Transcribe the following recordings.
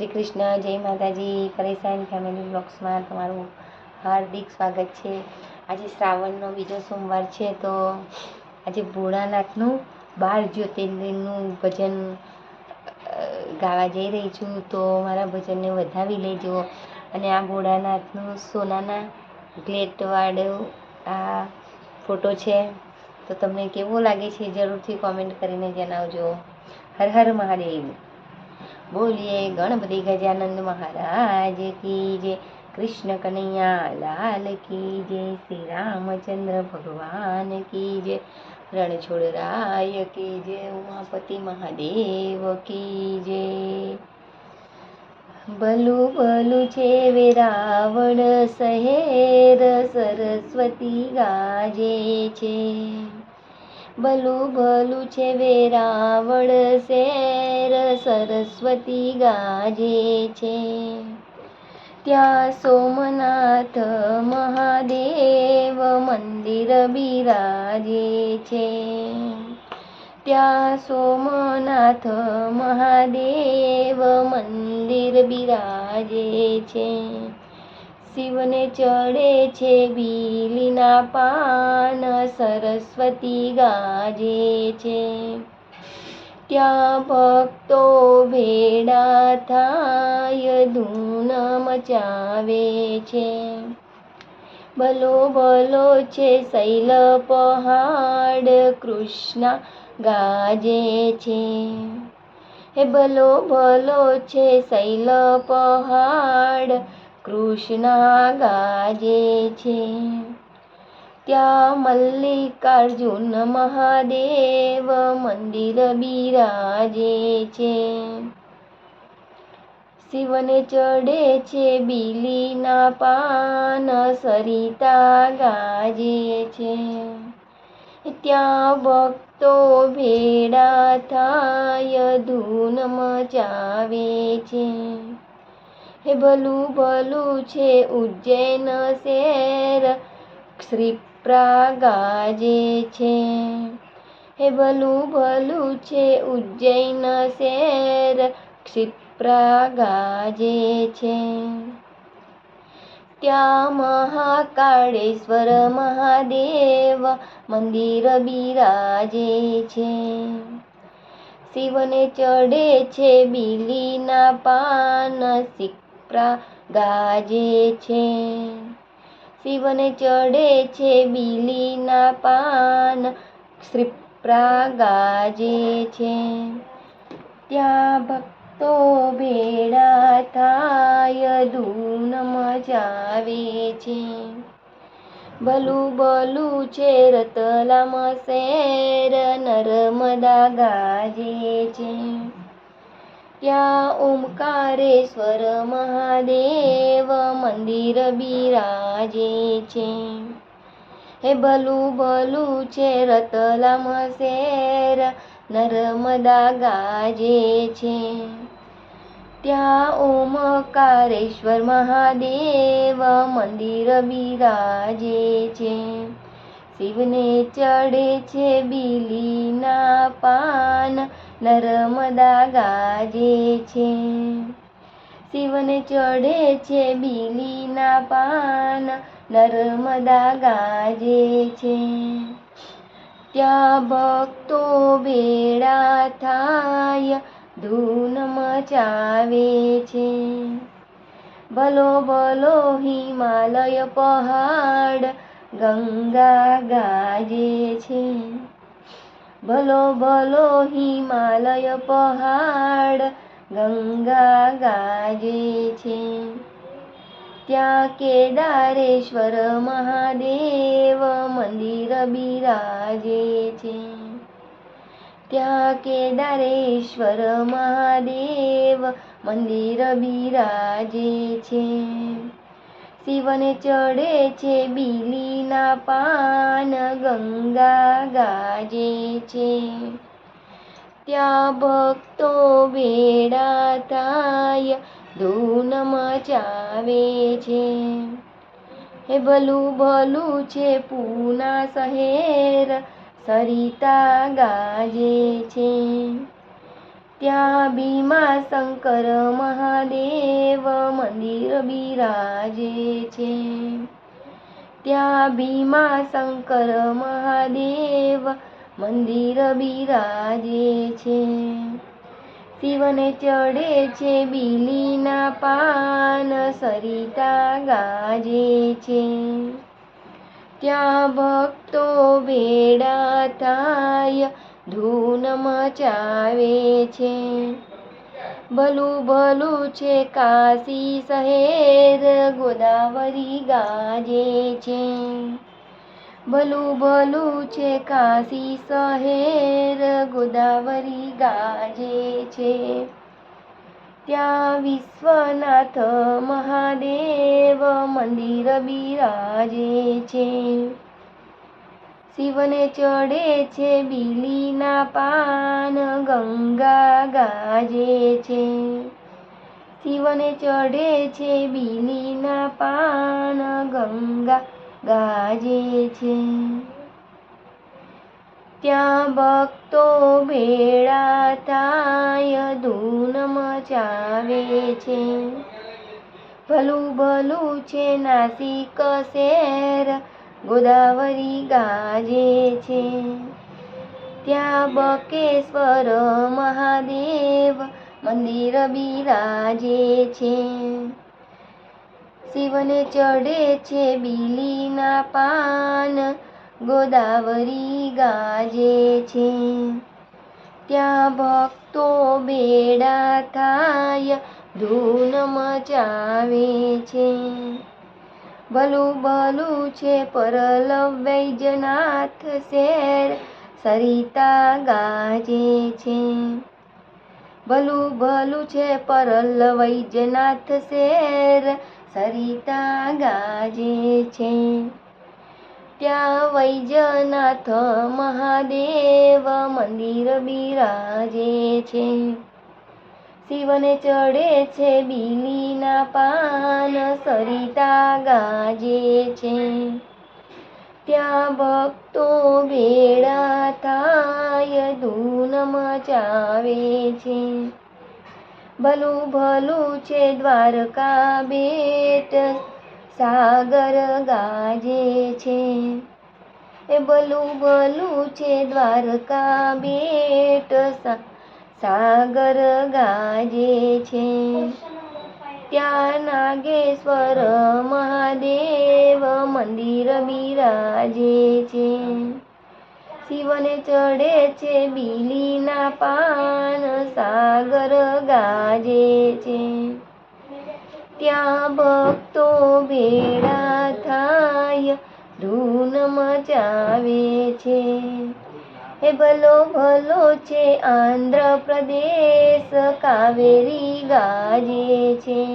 શ્રી કૃષ્ણ, જય માતાજી. પરેશાન ફેમિલી બ્લોગ્સમાં તમારું હાર્દિક સ્વાગત છે. આજે શ્રાવણનો બીજો સોમવાર છે, તો આજે ભોળાનાથનું 12 જ્યોતિર્લિંગનું ભજન ગાવા જઈ રહી છું. તો મારા ભજનને વધાવી લેજો. અને આ ભોળાનાથનું સોનાના ગ્લેટવાળો આ ફોટો છે, તો તમને કેવો લાગે છે જરૂરથી કોમેન્ટ કરીને જણાવજો. હર હર મહાદેવ. બોલીએ ગણપતિ ગજાનંદ મહારાજ કી જય, કૃષ્ણ કનૈયા લાલ કી જય, શ્રી રામચંદ્ર ભગવાન કી જય, રણછોડરાય કી જય, ઉમાપતિ મહાદેવ કી જય. ભલું ભલું છે વેરાવળ શહેર, સરસ્વતી ગાજે છે. ભલું ભલું છે વેરાવળ શેર, સરસ્વતી ગાજે છે. ત્યાં સોમનાથ મહાદેવ મંદિર બિરાજે છે. ત્યાં સોમનાથ મહાદેવ મંદિર બિરાજે છે. શિવને ચડે છે બીલીના પાન, સરસ્વતી ગાજે છે. ત્યાં ભક્તો ભેળા થાય ધૂન મચાવે છે. ભલો ભલો છે શૈલ પહાડ, કૃષ્ણ ગાજે છે. હે ભલો ભલો છે શૈલ પહાડ, કૃષ્ણ ગાજે છે. ત્યાં મલ્લિકાર્જુન મહાદેવ મંદિર બિરાજે છે. શિવને ચડે છે બીલીના પાન, સરિતા ગાજે છે. ત્યાં ભક્તો ભેળા થાય ધૂન મચાવે છે. હે ભલું ભલું છે ઉજ્જૈન શહેર, ક્ષિપ્રા ગાજે છે. હે ભલું ભલું છે ઉજ્જૈન શહેર, ક્ષિપ્રા ગાજે છે. ત્યાં મહાકાળેશ્વર મહાદેવ મંદિર બિરાજે છે. શિવને ચડે છે બીલીના પાન, ક્ષિપ્રા ગાજે છે. શિવને ચડે છે બીલીના પાન, ક્ષિપ્રા ગાજે છે. ત્યાં ભક્તો ભેળા થાય ધૂન મચાવે છે. ભલું ભલું છે રતલામ શહેર, નર્મદા ગાજે છે. ત્યાં ઓમકારેશ્વર મહાદેવ મંદિર બિરાજે છે. હે ભલું ભલું છે રતલામ શહેર, નર્મદા ગાજે છે. ત્યાં ઓમકારેશ્વર મહાદેવ મંદિર બિરાજે છે. શિવને ચડે છે બીલીના પાન, નર્મદા ગાજે છે. શિવને ચડે છે બીલીના પાન, નર્મદા ગાજે છે. ત્યાં ભક્તો ભેળા થાય ધૂન મચાવે છે. ભલો ભલો હિમાલય પહાડ, ગંગા ગાજે છે. ભલો ભલો હિમાલય પહાડ, ગંગા ગાજે છે. ત્યાં કેદારેશ્વર મહાદેવ મંદિર બિરાજે છે. ત્યાં કેદારેશ્વર મહાદેવ મંદિર બિરાજે છે. શિવને ચડે છે બીલીના પાન, ગંગા ગાજે છે. ત્યાં ભક્તો ભેળા થાય ધૂન મચાવે છે. હે ભલું ભલું છે પૂના શહેર, સરિતા ગાજે છે. ત્યાં ભીમા શંકર મહાદેવ મંદિર બિરાજે છે. ત્યાં ભીમા શંકર મહાદેવ મંદિર બિરાજે છે. શિવને ચડે છે બીલીના પાન, સરિતા ગાજે છે. ત્યાં ભક્તો ભેળા થાય, ધૂન મચાવે છે. ભલું ભલું છે કાશી શહેર, ગોદાવરી ગાજે છે. ભલું ભલું છે કાશી શહેર, ગોદાવરી ગાજે છે. ત્યાં વિશ્વનાથ મહાદેવ મંદિર બિરાજે છે. શિવને ચડે છે બીલીના પાન, ગંગા ગાજે છે. શિવને ચડે છે બીલીના પાન, ગંગા ગાજે છે. ત્યાં ભક્તો ભેળા થાય, ધૂન મચાવે છે. ભલું ભલું છે નાસિક શહેર, ગોદાવરી ગાજે છે. ત્યાં બકેશ્વર મહાદેવ મંદિર બિરાજે છે. શિવને ચડે છે બીલીના પાન, ગોદાવરી ગાજે છે. ત્યાં ભક્તો ભેળા થાય, ધૂન મચાવે છે. ભલું ભલું છે પરલ વૈજનાથ શેર, સરિતા ગાજે છે. ભલું ભલું છે પરલ વૈજનાથ શેર, સરિતા ગાજે છે. ત્યાં વૈજનાથ મહાદેવ મંદિર બિરાજે છે. શિવને ચડે છે બીલીના પાન, સરિતા ગાજે છે. ત્યાં ભક્તો ભેળા થાય, ધૂન મચાવે છે. ભલું ભલું છે દ્વારકા બેટ, સાગર ગાજે છે. ભલું ભલું છે દ્વારકા બેટ, સાગર ગાજે છે. ત્યાં નાગેશ્વર મહાદેવ મંદિર બિરાજે છે. શિવને ચડે છે બીલીના પાન, સાગર ગાજે છે. ત્યાં ભક્તો ભેળા થાય, ધૂન મચાવે છે. ભલો ભલો છે આંધ્ર પ્રદેશ, કાવેરી ગાજે છે.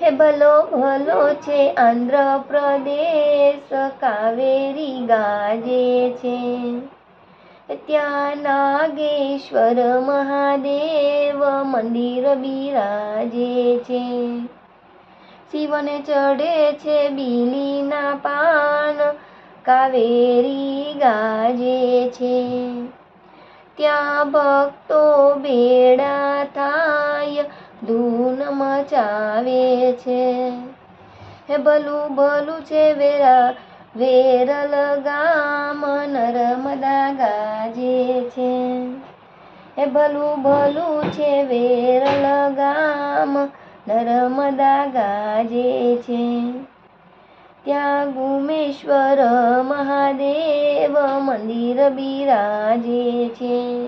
ભલો ભલો છે આંધ્ર પ્રદેશ, કાવેરી ગાજે છે. ત્યાં નાગેશ્વર મહાદેવ મંદિર બિરાજે છે. શિવને ચડે છે બીલીના પાન, કાવેરી ગાજે છે. ત્યાં ભક્તો ભેળા થાય, ધૂન મચાવે છે. ભલું ભલું છે વેરલ ગામ, નર્મદા ગાજે છે. ભલું ભલું છે વેરલ ગામ, નર્મદા ગાજે છે. ત્યાં ગુમેશ્વર મહાદેવ મંદિર બિરાજે છે.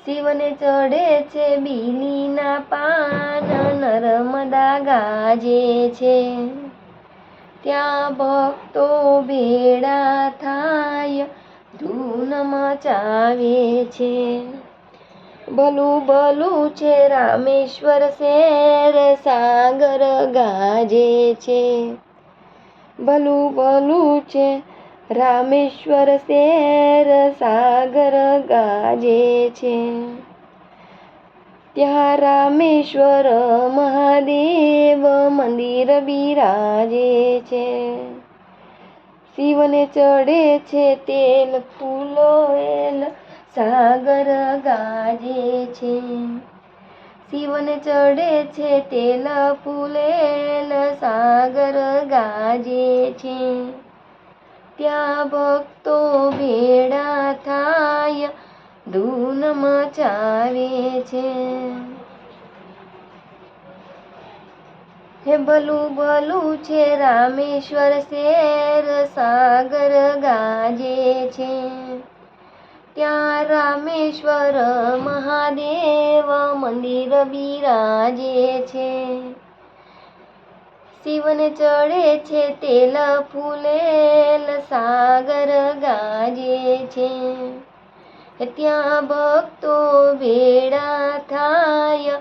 શિવને ચડે છે બીલીના પાન, નર્મદા ગાજે છે. ત્યાં ભક્તો ભેળા થાય, ધૂન મચાવે છે. ભલું ભલું છે રામેશ્વર શેર, સાગર ગાજે છે. ભલું ભલું છે રામેશ્વર શેર, સાગર ગાજે છે. ત્યાં રામેશ્વર મહાદેવ મંદિર બિરાજે છે. શિવને ચડે છે તેલ ફૂલો એલ, સાગર ગાજે છે. શિવને ચડે છે તેલ ફૂલેલ, સાગર ગાજે છે. ત્યાં ભક્તો ભેળા થાય, ધૂન મચાવે છે. હે ભલું ભલું છે રામેશ્વર શેર, સાગર ગાજે છે. ત્યાં રામેશ્વર મહાદેવ મંદિર બિરાજે છે. શિવને ચડે છે તેલ ફૂલેલ, સાગર ગાજે છે. ત્યાં ભક્તો ભેળા થાય,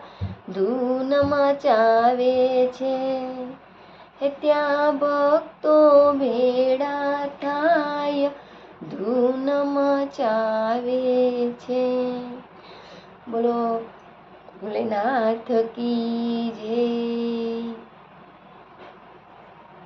ધૂન મચાવે છે. ત્યાં ભક્તો ભેળા થાય, ધૂન મચાવે છે. બોલો ભોલેનાથ કી જય.